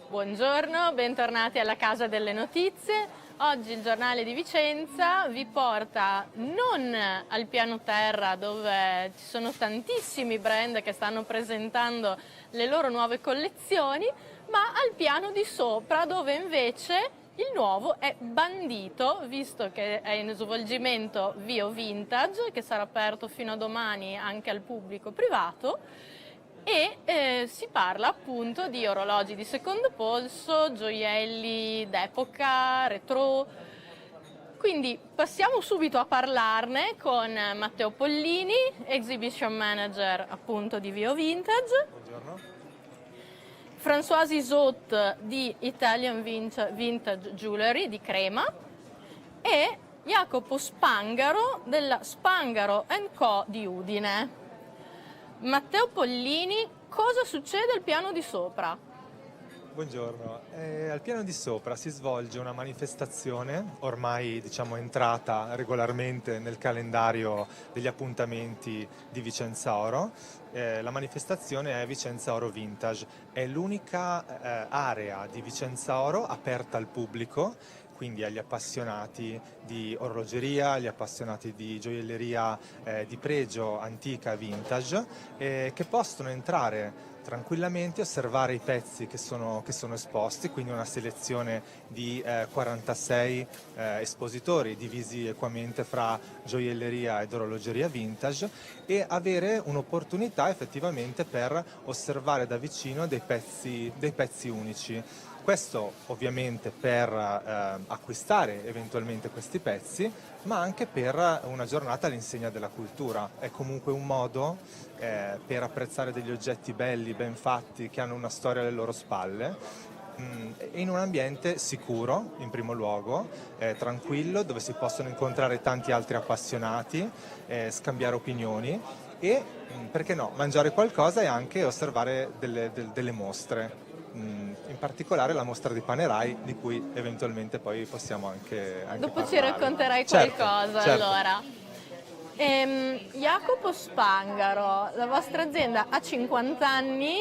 Buongiorno, bentornati alla Casa delle Notizie. Oggi il giornale di Vicenza vi porta non al piano terra dove ci sono tantissimi brand che stanno presentando le loro nuove collezioni, ma al piano di sopra dove invece il nuovo è bandito, visto che è in svolgimento Vio Vintage, che sarà aperto fino a domani anche al pubblico privato. E si parla appunto di orologi di secondo polso, gioielli d'epoca, retro. Quindi passiamo subito a parlarne con Matteo Pollini, Exhibition Manager appunto di Vio Vintage. Buongiorno. Françoise Isot di Italian Vintage Jewelry di Crema e Jacopo Spangaro della Spangaro Co. di Udine. Matteo Pollini, cosa succede al piano di sopra? Buongiorno. Al piano di sopra si svolge una manifestazione ormai entrata regolarmente nel calendario degli appuntamenti di Vicenza Oro. La manifestazione è Vicenza Oro Vintage, è l'unica area di Vicenza Oro aperta al pubblico, quindi agli appassionati di orologeria, agli appassionati di gioielleria di pregio, antica e vintage, che possono entrare tranquillamente, osservare i pezzi che sono esposti, quindi una selezione di 46 espositori divisi equamente fra gioielleria ed orologeria vintage, e avere un'opportunità effettivamente per osservare da vicino dei pezzi unici. Questo ovviamente per acquistare eventualmente questi pezzi, ma anche per una giornata all'insegna della cultura. È comunque un modo per apprezzare degli oggetti belli, ben fatti, che hanno una storia alle loro spalle, in un ambiente sicuro, in primo luogo, tranquillo, dove si possono incontrare tanti altri appassionati, scambiare opinioni e, perché no, mangiare qualcosa e anche osservare delle mostre. In particolare la mostra di Panerai, di cui eventualmente poi possiamo anche Dopo parlare. ci racconterai qualcosa, certo. allora. Jacopo Spangaro, la vostra azienda ha 50 anni,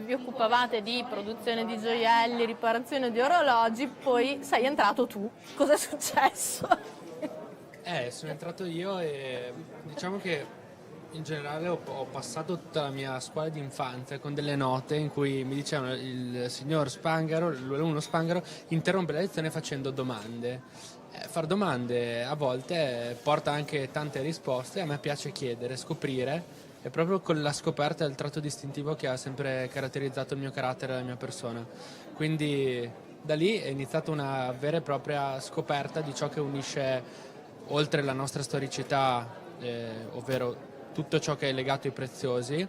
vi occupavate di produzione di gioielli, riparazione di orologi, poi sei entrato tu. Cosa è successo? Sono entrato io e diciamo che in generale ho passato tutta la mia scuola di infanzia con delle note in cui mi dicevano il signor Spangaro, l'alunno Spangaro, interrompe la lezione facendo domande. Far domande a volte porta anche tante risposte, a me piace chiedere, scoprire, e proprio con la scoperta del tratto distintivo che ha sempre caratterizzato il mio carattere e la mia persona. Quindi da lì è iniziata una vera e propria scoperta di ciò che unisce, oltre la nostra storicità, ovvero tutto ciò che è legato ai preziosi,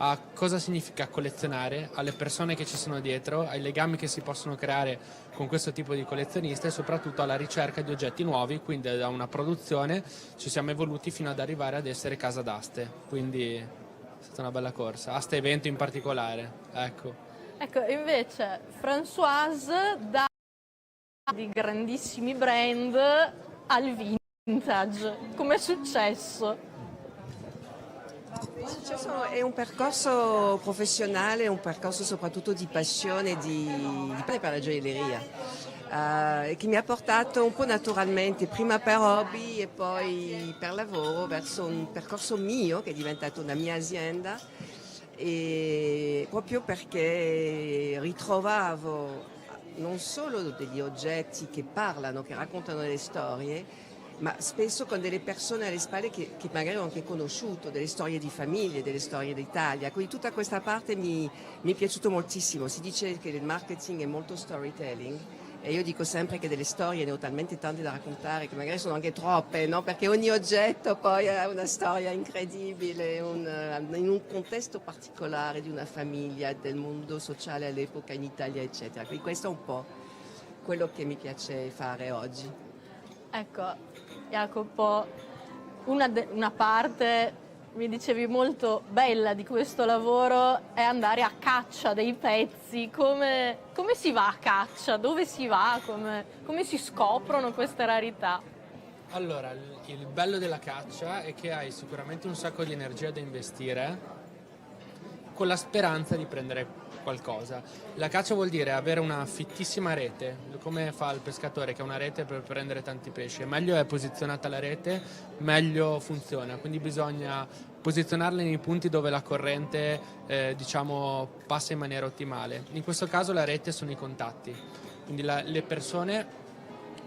a cosa significa collezionare, alle persone che ci sono dietro, ai legami che si possono creare con questo tipo di collezionista e soprattutto alla ricerca di oggetti nuovi. Quindi da una produzione ci siamo evoluti fino ad arrivare ad essere casa d'aste, quindi è stata una bella corsa, aste evento in particolare, ecco. Ecco, invece Françoise da di grandissimi brand al vintage, com'è successo? È un percorso professionale, un percorso soprattutto di passione per la gioielleria, che mi ha portato un po' naturalmente, prima per hobby e poi per lavoro, verso un percorso mio che è diventato una mia azienda, e proprio perché ritrovavo non solo degli oggetti che parlano, che raccontano delle storie, ma spesso con delle persone alle spalle che magari ho anche conosciuto, delle storie di famiglie, delle storie d'Italia. Quindi tutta questa parte mi è piaciuto moltissimo. Si dice che il marketing è molto storytelling e io dico sempre che delle storie ne ho talmente tante da raccontare che magari sono anche troppe, no? Perché ogni oggetto poi ha una storia incredibile, in un contesto particolare di una famiglia, del mondo sociale all'epoca in Italia, eccetera. Quindi questo è un po' quello che mi piace fare oggi. Ecco, Jacopo, una parte, mi dicevi, molto bella di questo lavoro è andare a caccia dei pezzi. Come si va a caccia? Dove si va? Come si scoprono queste rarità? Allora, il bello della caccia è che hai sicuramente un sacco di energia da investire con la speranza di prendere qualcosa. La caccia vuol dire avere una fittissima rete, come fa il pescatore che ha una rete per prendere tanti pesci. Meglio è posizionata la rete, meglio funziona, quindi bisogna posizionarla nei punti dove la corrente passa in maniera ottimale. In questo caso la rete sono i contatti, quindi le persone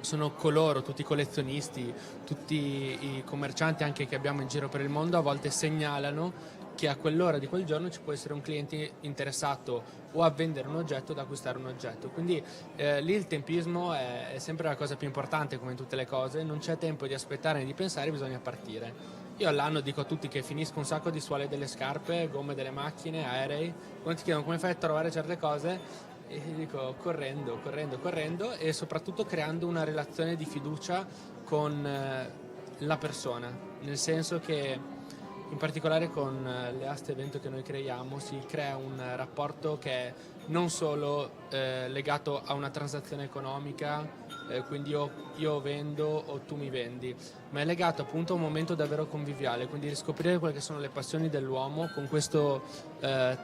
sono coloro, tutti i collezionisti, tutti i commercianti anche che abbiamo in giro per il mondo, a volte segnalano che a quell'ora di quel giorno ci può essere un cliente interessato o a vendere un oggetto o ad acquistare un oggetto. Quindi lì il tempismo è sempre la cosa più importante, come in tutte le cose, non c'è tempo di aspettare né di pensare, bisogna partire. Io all'anno dico a tutti che finisco un sacco di suole delle scarpe, gomme delle macchine, aerei, quando ti chiedono come fai a trovare certe cose, e dico correndo e soprattutto creando una relazione di fiducia con la persona, nel senso che in particolare con le aste evento che noi creiamo si crea un rapporto che è non solo legato a una transazione economica, quindi io vendo o tu mi vendi, ma è legato appunto a un momento davvero conviviale, quindi riscoprire quelle che sono le passioni dell'uomo con questo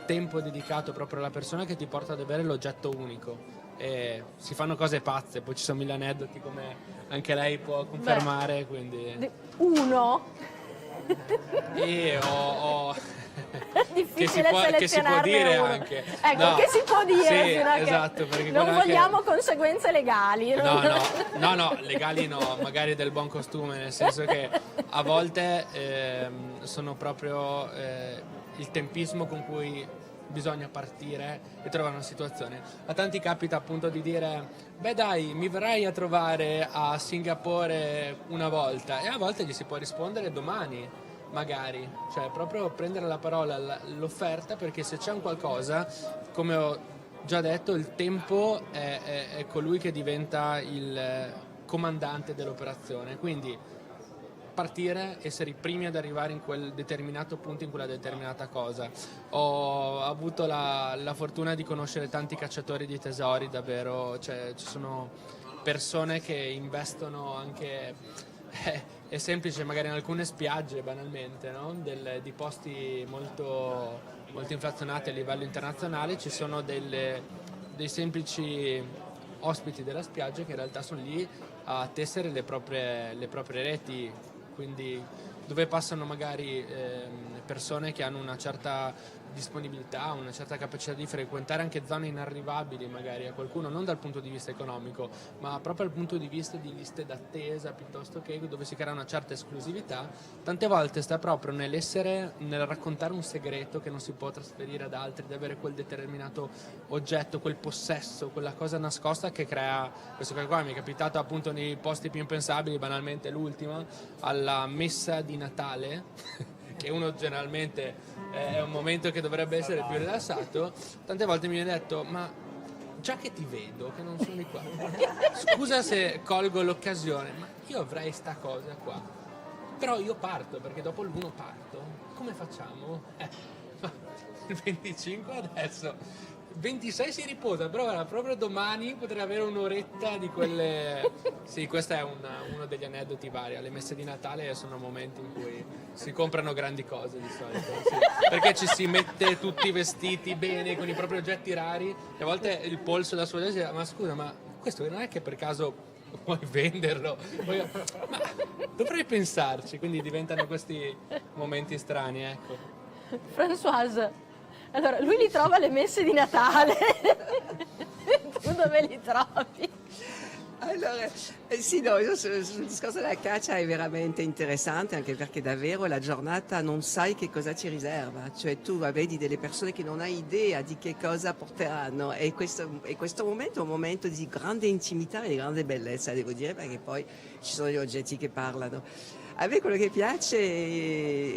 tempo dedicato proprio alla persona che ti porta ad avere l'oggetto unico. E si fanno cose pazze, poi ci sono 1000 aneddoti come anche lei può confermare. Quindi uno? E È difficile che si può dire uno. anche. Ecco, No, che si può dire sì, fino a che esatto, perché non quella vogliamo conseguenze legali. No, legali no, magari del buon costume, nel senso che a volte sono proprio il tempismo con cui bisogna partire e trovare una situazione. A tanti capita appunto di dire beh dai, mi verrai a trovare a Singapore una volta, e a volte gli si può rispondere domani magari, cioè proprio prendere la parola, l'offerta, perché se c'è un qualcosa, come ho già detto, il tempo è colui che diventa il comandante dell'operazione, quindi partire, essere i primi ad arrivare in quel determinato punto, in quella determinata cosa. Ho avuto la fortuna di conoscere tanti cacciatori di tesori, davvero, cioè ci sono persone che investono anche, è semplice, magari in alcune spiagge banalmente, no? Di posti molto, molto inflazionati a livello internazionale, ci sono dei semplici ospiti della spiaggia che in realtà sono lì a tessere le proprie reti, quindi dove passano magari persone che hanno una certa disponibilità, una certa capacità di frequentare anche zone inarrivabili magari a qualcuno, non dal punto di vista economico, ma proprio dal punto di vista di liste d'attesa, piuttosto che dove si crea una certa esclusività. Tante volte sta proprio nel raccontare un segreto che non si può trasferire ad altri, di avere quel determinato oggetto, quel possesso, quella cosa nascosta che crea questo qua. Mi è capitato appunto nei posti più impensabili, banalmente l'ultima, alla messa di Natale che uno generalmente è un momento che dovrebbe essere più rilassato. Tante volte mi viene detto ma già che ti vedo che non sono di qua, scusa se colgo l'occasione, ma io avrei sta cosa qua, però io parto, perché dopo l'1 parto, come facciamo? Il 25 adesso, 26 si riposa, però guarda, proprio domani potrei avere un'oretta di quelle. Sì, questo è uno degli aneddoti vari. Alle messe di Natale sono momenti in cui si comprano grandi cose di solito, sì. Perché ci si mette tutti vestiti bene con i propri oggetti rari, e a volte il polso da solo dice ma scusa, ma questo non è che per caso vuoi venderlo? Ma dovrei pensarci, quindi diventano questi momenti strani, ecco. Françoise, allora lui li trova alle messe di Natale. Tu dove li trovi? Allora, sì, no, sul discorso della caccia è veramente interessante, anche perché davvero la giornata non sai che cosa ti riserva, cioè tu vedi delle persone che non hai idea di che cosa porteranno, e questo momento è un momento di grande intimità e di grande bellezza, devo dire, perché poi ci sono gli oggetti che parlano. A me quello che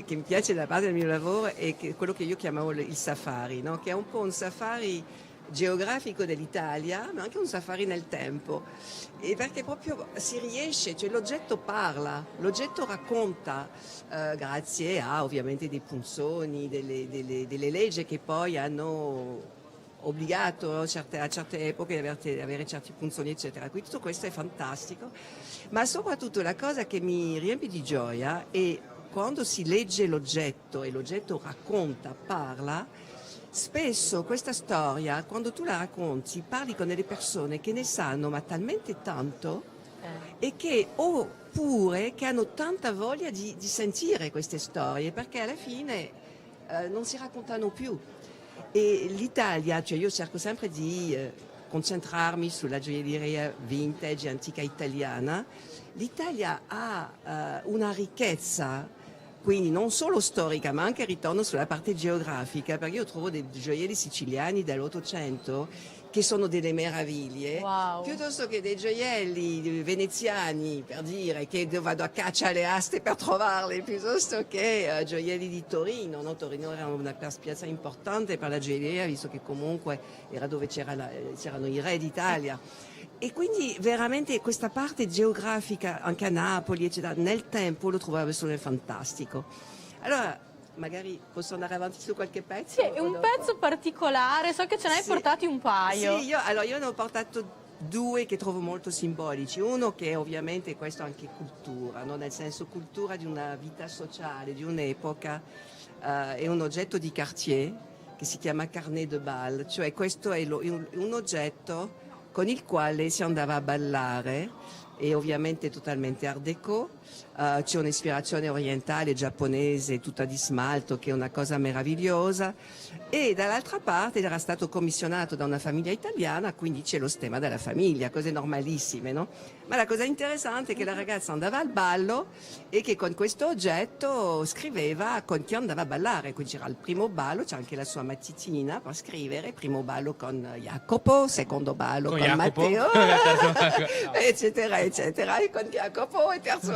mi piace da parte del mio lavoro è quello che io chiamavo il safari, no? Che è un po' un safari geografico dell'Italia, ma anche un safari nel tempo, e perché proprio si riesce, cioè l'oggetto parla, l'oggetto racconta, grazie a ovviamente dei punzoni, delle leggi che poi hanno obbligato a certe epoche di avere certi punzoni eccetera, quindi tutto questo è fantastico, ma soprattutto la cosa che mi riempie di gioia è quando si legge l'oggetto e l'oggetto racconta, parla, spesso questa storia, quando tu la racconti, parli con delle persone che ne sanno ma talmente tanto e che oppure che hanno tanta voglia di sentire queste storie, perché alla fine non si raccontano più. E l'Italia, cioè io cerco sempre di concentrarmi sulla gioielleria vintage, antica italiana. L'Italia ha una ricchezza, quindi non solo storica, ma anche ritorno sulla parte geografica, perché io trovo dei gioielli siciliani dell'Ottocento che sono delle meraviglie, Wow. piuttosto che dei gioielli veneziani, per dire, che vado a caccia alle aste per trovarli, piuttosto che gioielli di Torino. No? Torino era una piazza importante per la gioielleria, visto che comunque era dove c'erano i re d'Italia. E quindi veramente questa parte geografica, anche a Napoli, eccetera, nel tempo lo trovavo assolutamente fantastico. Allora, magari posso andare avanti su qualche pezzo? Sì, è un pezzo particolare, so che ce ne hai Sì. portati un paio. Sì, io ne ho portato due che trovo molto simbolici. Uno che è ovviamente questo anche cultura, no? Nel senso cultura di una vita sociale, di un'epoca, è un oggetto di Cartier che si chiama carnet de bal, cioè questo è un oggetto con il quale si andava a ballare, è ovviamente totalmente art déco, c'è un'ispirazione orientale, giapponese, tutta di smalto, che è una cosa meravigliosa, e dall'altra parte era stato commissionato da una famiglia italiana, quindi c'è lo stemma della famiglia, cose normalissime, no? Ma la cosa interessante è che la ragazza andava al ballo e che con questo oggetto scriveva con chi andava a ballare, quindi c'era il primo ballo, c'è anche la sua matitina per scrivere, primo ballo con Jacopo, secondo ballo con Jacopo. Matteo, eccetera, eccetera, e con Jacopo e terzo.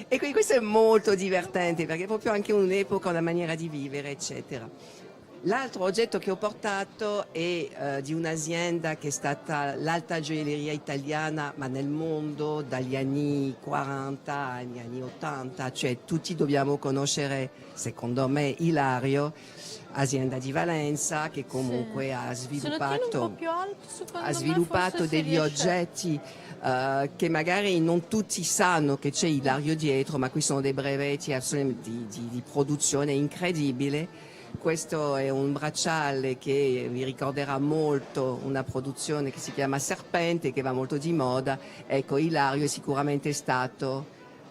E quindi questo è molto divertente perché è proprio anche un'epoca, una maniera di vivere, eccetera. L'altro oggetto che ho portato è di un'azienda che è stata l'alta gioielleria italiana, ma nel mondo dagli anni 40 agli anni 80, cioè tutti dobbiamo conoscere, secondo me, Ilario, azienda di Valenza, che comunque ha Se lo tieni un po' sviluppato, più alto, secondo me, ha sviluppato forse si degli riesce. oggetti che magari non tutti sanno che c'è Ilario dietro, ma qui sono dei brevetti di produzione incredibile. Questo è un bracciale che vi ricorderà molto una produzione che si chiama Serpente, che va molto di moda. Ecco, Ilario è sicuramente stato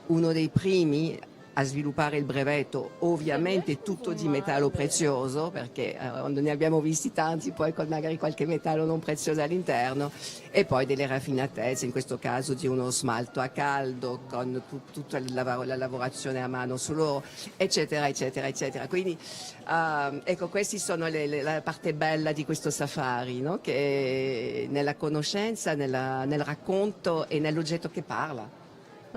uno dei primi a sviluppare il brevetto, ovviamente tutto di metallo prezioso, perché ne abbiamo visti tanti poi con magari qualche metallo non prezioso all'interno, e poi delle raffinatezze, in questo caso di uno smalto a caldo con tutta la lavorazione a mano sull'oro, eccetera, eccetera, eccetera. Quindi ecco, questi sono la parte bella di questo safari, no? Che è nella conoscenza, nel racconto e nell'oggetto che parla.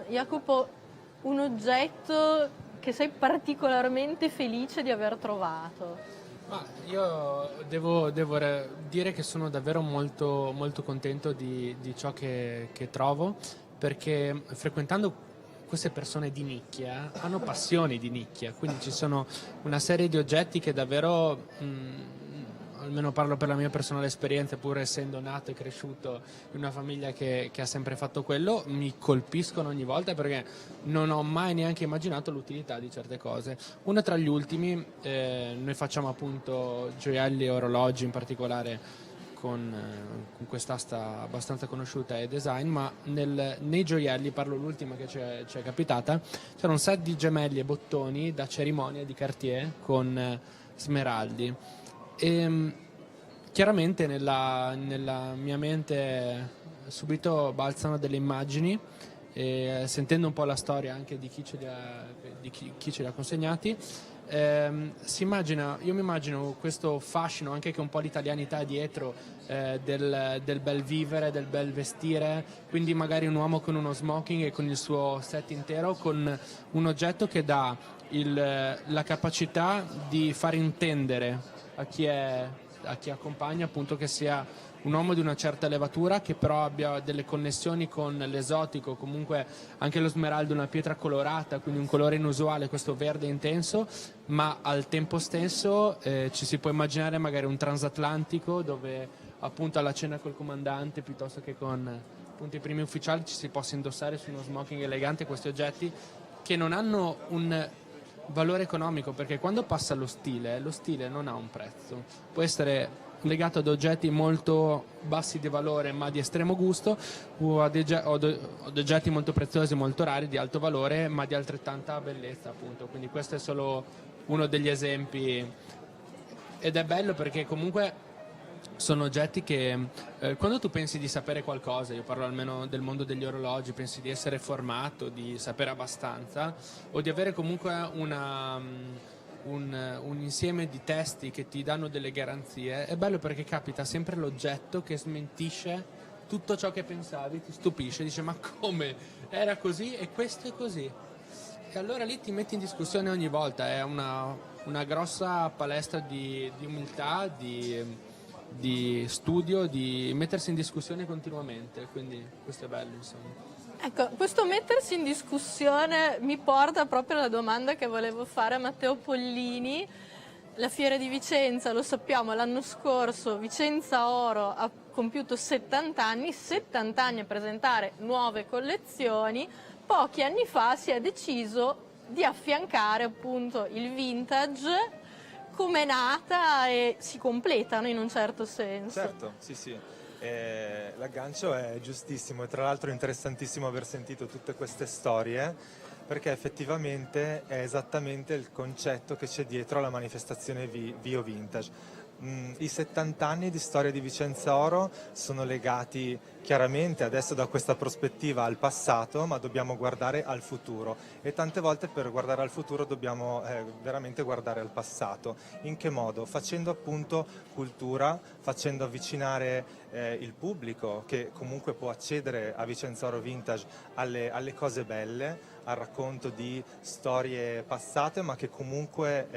Jacopo, un oggetto che sei particolarmente felice di aver trovato? Ma io devo dire che sono davvero molto, molto contento di ciò che trovo, perché frequentando queste persone di nicchia hanno passioni di nicchia, quindi ci sono una serie di oggetti che davvero, almeno parlo per la mia personale esperienza, pur essendo nato e cresciuto in una famiglia che ha sempre fatto quello, mi colpiscono ogni volta perché non ho mai neanche immaginato l'utilità di certe cose. Uno tra gli ultimi, noi facciamo appunto gioielli e orologi, in particolare con quest'asta abbastanza conosciuta e design, ma nei gioielli, parlo l'ultima che ci è capitata, c'era un set di gemelli e bottoni da cerimonia di Cartier con smeraldi. E chiaramente nella mia mente subito balzano delle immagini, e sentendo un po' la storia anche di chi ce li ha consegnati, io mi immagino questo fascino anche che un po' l'italianità dietro, del bel vivere, del bel vestire, quindi magari un uomo con uno smoking e con il suo set intero, con un oggetto che dà la capacità di far intendere a chi accompagna, appunto, che sia un uomo di una certa levatura, che però abbia delle connessioni con l'esotico, comunque anche lo smeraldo, una pietra colorata, quindi un colore inusuale, questo verde intenso, ma al tempo stesso ci si può immaginare magari un transatlantico dove appunto alla cena col comandante, piuttosto che con appunto i primi ufficiali, ci si possa indossare su uno smoking elegante questi oggetti che non hanno valore economico, perché quando passa lo stile non ha un prezzo, può essere legato ad oggetti molto bassi di valore ma di estremo gusto, o ad oggetti molto preziosi, molto rari, di alto valore ma di altrettanta bellezza, appunto. Quindi questo è solo uno degli esempi, ed è bello perché comunque sono oggetti che quando tu pensi di sapere qualcosa, io parlo almeno del mondo degli orologi, pensi di essere formato, di sapere abbastanza, o di avere comunque un insieme di testi che ti danno delle garanzie, è bello perché capita sempre l'oggetto che smentisce tutto ciò che pensavi, ti stupisce, dice ma come? Era così e questo è così. E allora lì ti metti in discussione ogni volta, è una grossa palestra di umiltà, di studio, di mettersi in discussione continuamente, quindi questo è bello, insomma. Ecco, questo mettersi in discussione mi porta proprio alla domanda che volevo fare a Matteo Pollini. La Fiera di Vicenza, lo sappiamo, l'anno scorso Vicenza Oro ha compiuto 70 anni a presentare nuove collezioni. Pochi anni fa si è deciso di affiancare appunto il vintage. Come è nata e si completano in un certo senso. Certo, sì. L'aggancio è giustissimo e tra l'altro è interessantissimo aver sentito tutte queste storie, perché effettivamente è esattamente il concetto che c'è dietro alla manifestazione Bio Vintage. I 70 anni di storia di Vicenza Oro sono legati chiaramente adesso da questa prospettiva al passato, ma dobbiamo guardare al futuro, e tante volte per guardare al futuro dobbiamo veramente guardare al passato. In che modo? Facendo appunto cultura, facendo avvicinare il pubblico che comunque può accedere a Vicenza Oro Vintage alle cose belle, al racconto di storie passate, ma che comunque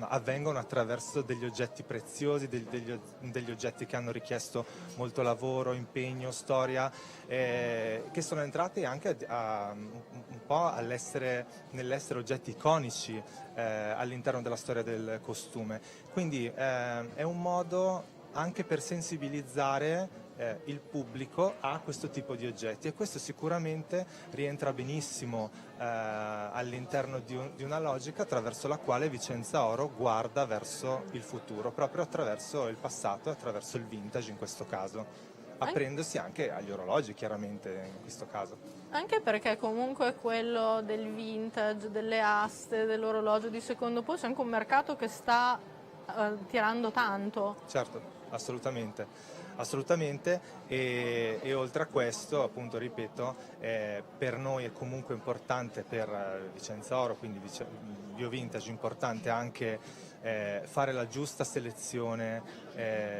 avvengono attraverso degli oggetti preziosi, degli oggetti che hanno richiesto molto lavoro, impegno, storia, che sono entrati anche un po' nell'essere oggetti iconici all'interno della storia del costume. Quindi è un modo anche per sensibilizzare il pubblico a questo tipo di oggetti, e questo sicuramente rientra benissimo all'interno di una logica attraverso la quale Vicenza Oro guarda verso il futuro, proprio attraverso il passato e attraverso il vintage in questo caso, aprendosi anche agli orologi chiaramente in questo caso. Anche perché comunque quello del vintage, delle aste, dell'orologio di secondo polso è anche un mercato che sta tirando tanto. Certo, assolutamente, e oltre a questo, appunto, ripeto, per noi è comunque importante, per Vicenza Oro, quindi Bio Vintage, importante anche fare la giusta selezione,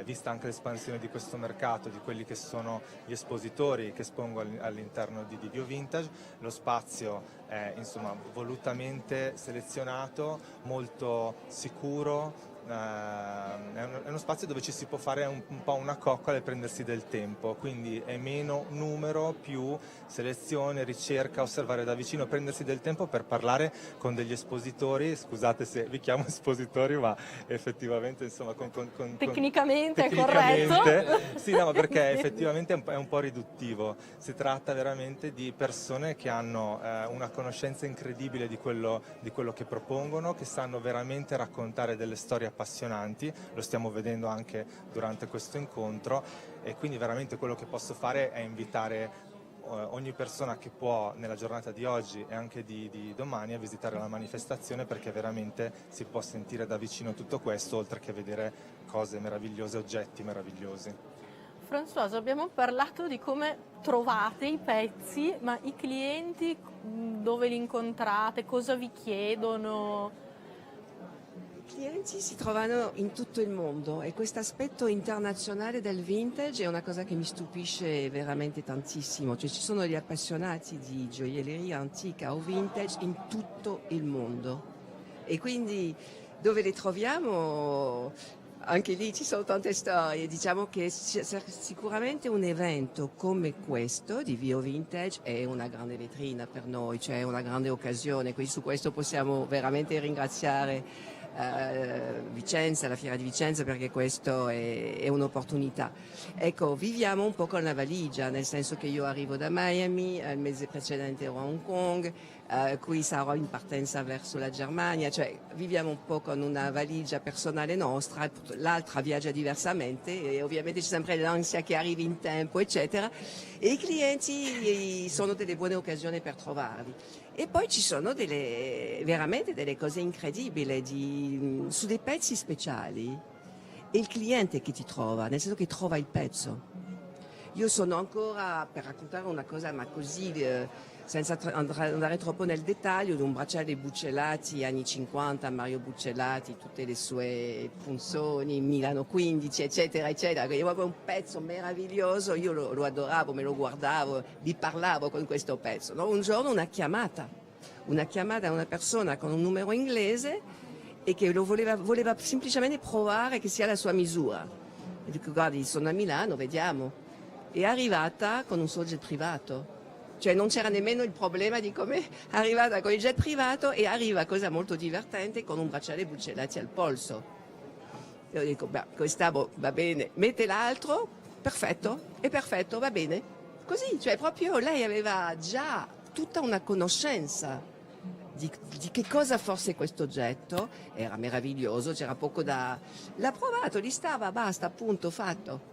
vista anche l'espansione di questo mercato, di quelli che sono gli espositori che espongo all'interno di Bio Vintage. Lo spazio è insomma volutamente selezionato, molto sicuro. È uno spazio dove ci si può fare un po' una coccola e prendersi del tempo, quindi è meno numero, più selezione, ricerca, osservare da vicino, prendersi del tempo per parlare con degli espositori. Scusate se vi chiamo espositori, ma effettivamente insomma Tecnicamente è corretto. Sì, no, ma perché effettivamente è un po' riduttivo. Si tratta veramente di persone che hanno una conoscenza incredibile di quello che propongono, che sanno veramente raccontare delle storie appassionanti. Lo stiamo vedendo anche durante questo incontro, e quindi veramente quello che posso fare è invitare ogni persona che può nella giornata di oggi e anche di domani a visitare la manifestazione, perché veramente si può sentire da vicino tutto questo, oltre che vedere cose meravigliose, oggetti meravigliosi. Françoise, abbiamo parlato di come trovate i pezzi, ma i clienti dove li incontrate, cosa vi chiedono? I clienti si trovano in tutto il mondo e questo aspetto internazionale del vintage è una cosa che mi stupisce veramente tantissimo. Cioè, ci sono gli appassionati di gioielleria antica o vintage in tutto il mondo, e quindi dove li troviamo? Anche lì ci sono tante storie. Diciamo che sicuramente un evento come questo di Bio Vintage è una grande vetrina per noi, cioè una grande occasione, quindi su questo possiamo veramente ringraziare Vicenza, la fiera di Vicenza, perché questo è un'opportunità. Ecco, viviamo un po' con la valigia, nel senso che io arrivo da Miami, il mese precedente ero a Hong Kong, qui sarò in partenza verso la Germania, cioè viviamo un po' con una valigia personale nostra, l'altra viaggia diversamente e ovviamente c'è sempre l'ansia che arrivi in tempo, eccetera, e i clienti sono delle buone occasioni per trovarli. E poi ci sono veramente delle cose incredibili su dei pezzi speciali. È il cliente che ti trova, nel senso che trova il pezzo. Io sono ancora, per raccontare una cosa, ma così, senza andare troppo nel dettaglio, di un bracciale Buccellati, anni 50, Mario Buccellati, tutte le sue funzioni, Milano 15, eccetera, eccetera. È proprio un pezzo meraviglioso, io lo adoravo, me lo guardavo, vi parlavo con questo pezzo. No? Un giorno una chiamata a una persona con un numero inglese e che lo voleva semplicemente provare che sia la sua misura. E dico, guardi, sono a Milano, vediamo. È arrivata con un suo jet privato, cioè non c'era nemmeno il problema di come è arrivata con il jet privato e arriva, cosa molto divertente, con un bracciale Buccellati al polso. Io dico, beh, questa va bene, mette l'altro, perfetto, è perfetto, va bene. Così, cioè proprio lei aveva già tutta una conoscenza di che cosa fosse questo oggetto, era meraviglioso, c'era poco da... L'ha provato, gli stava, basta, appunto, fatto.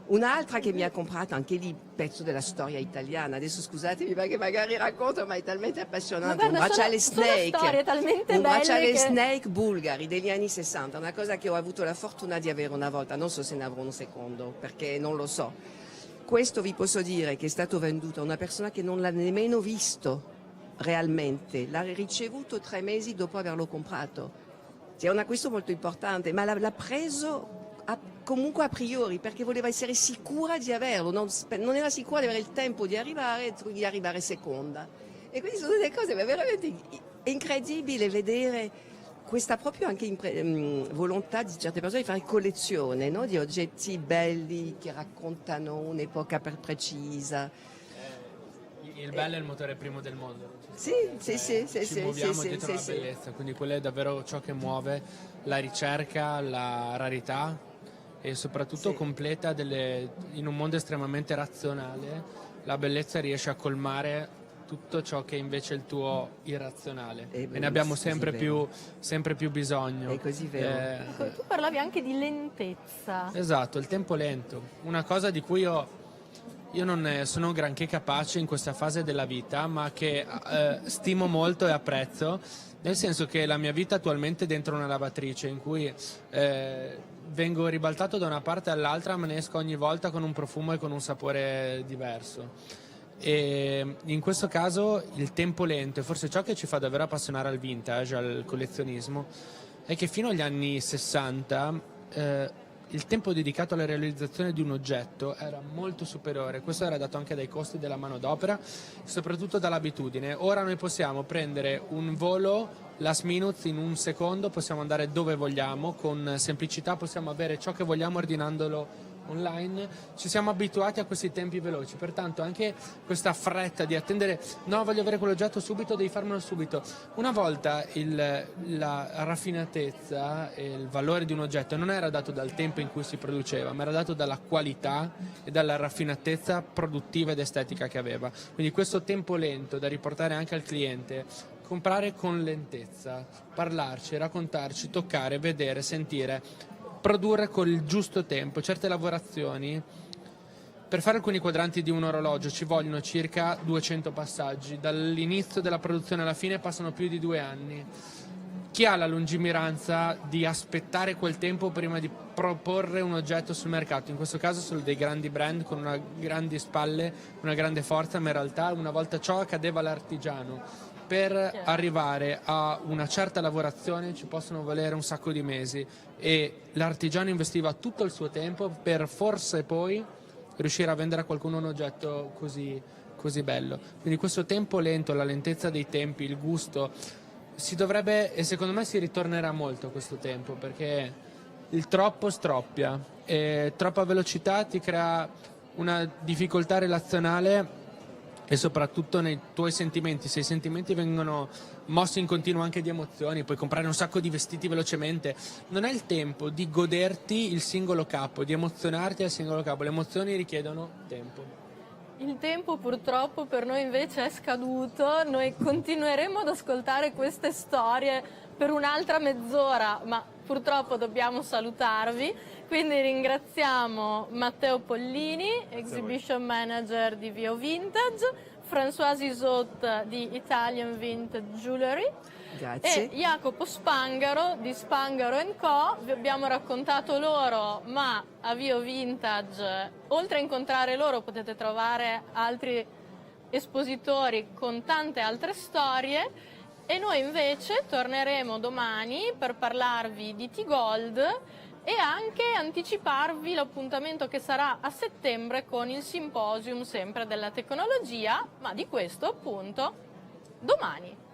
Un'altra che mi ha comprato, anche lì pezzo della storia italiana, adesso scusatemi perché magari racconto, ma è talmente appassionante, un bracciale Snake, un bracciale Snake bulgari degli anni 60, una cosa che ho avuto la fortuna di avere una volta, non so se ne avrò un secondo, perché non lo so. Questo vi posso dire che è stato venduto a una persona che non l'ha nemmeno visto realmente, l'ha ricevuto 3 mesi dopo averlo comprato. È un acquisto molto importante, ma l'ha preso comunque a priori perché voleva essere sicura di averlo, non era sicura di avere il tempo di arrivare seconda. E quindi sono delle cose veramente incredibili vedere questa proprio anche volontà di certe persone di fare collezione, no? Di oggetti belli che raccontano un'epoca precisa. Il bello è il motore primo del mondo. Sì, ci muoviamo dietro la bellezza, quindi quello è davvero ciò che muove la ricerca, la rarità e soprattutto completa in un mondo estremamente razionale, la bellezza riesce a colmare tutto ciò che invece è il tuo irrazionale e ne abbiamo sempre più bisogno. È così vero. Tu parlavi anche di lentezza. Esatto, il tempo lento, una cosa di cui io non sono granché capace in questa fase della vita, ma che stimo molto e apprezzo, nel senso che la mia vita attualmente è dentro una lavatrice in cui vengo ribaltato da una parte all'altra, ma ne esco ogni volta con un profumo e con un sapore diverso. E in questo caso il tempo lento, e forse ciò che ci fa davvero appassionare al vintage, al collezionismo, è che fino agli anni 60 il tempo dedicato alla realizzazione di un oggetto era molto superiore. Questo era dato anche dai costi della manodopera, soprattutto dall'abitudine. Ora noi possiamo prendere un volo last minute in un secondo, possiamo andare dove vogliamo, con semplicità possiamo avere ciò che vogliamo ordinandolo online. Ci siamo abituati a questi tempi veloci, pertanto anche questa fretta di attendere, no, voglio avere quell'oggetto subito, devi farmelo subito. Una volta la raffinatezza e il valore di un oggetto non era dato dal tempo in cui si produceva, ma era dato dalla qualità e dalla raffinatezza produttiva ed estetica che aveva. Quindi questo tempo lento da riportare anche al cliente, comprare con lentezza, parlarci, raccontarci, toccare, vedere, sentire, produrre con il giusto tempo. Certe lavorazioni, per fare alcuni quadranti di un orologio ci vogliono circa 200 passaggi, dall'inizio della produzione alla fine passano più di 2 anni. Chi ha la lungimiranza di aspettare quel tempo prima di proporre un oggetto sul mercato? In questo caso sono dei grandi brand con una grandi spalle, una grande forza, ma in realtà una volta ciò accadeva all'artigiano. Per arrivare a una certa lavorazione ci possono volere un sacco di mesi e l'artigiano investiva tutto il suo tempo per forse poi riuscire a vendere a qualcuno un oggetto così bello. Quindi questo tempo lento, la lentezza dei tempi, il gusto, si dovrebbe, e secondo me si ritornerà molto a questo tempo, perché il troppo stroppia e troppa velocità ti crea una difficoltà relazionale e soprattutto nei tuoi sentimenti. Se i sentimenti vengono mossi in continuo anche di emozioni, puoi comprare un sacco di vestiti velocemente, non hai il tempo di goderti il singolo capo, di emozionarti al singolo capo. Le emozioni richiedono tempo. Il tempo purtroppo per noi invece è scaduto, noi continueremo ad ascoltare queste storie per un'altra mezz'ora, ma purtroppo dobbiamo salutarvi, quindi ringraziamo Matteo Pollini, Exhibition Manager di Vio Vintage, Françoise Isot di Italian Vintage Jewelry Grazie. e Jacopo Spangaro di Spangaro Co. Vi abbiamo raccontato loro, ma a Vio Vintage, oltre a incontrare loro, potete trovare altri espositori con tante altre storie. E noi invece torneremo domani per parlarvi di T-Gold e anche anticiparvi l'appuntamento che sarà a settembre con il Symposium sempre della tecnologia, ma di questo appunto domani.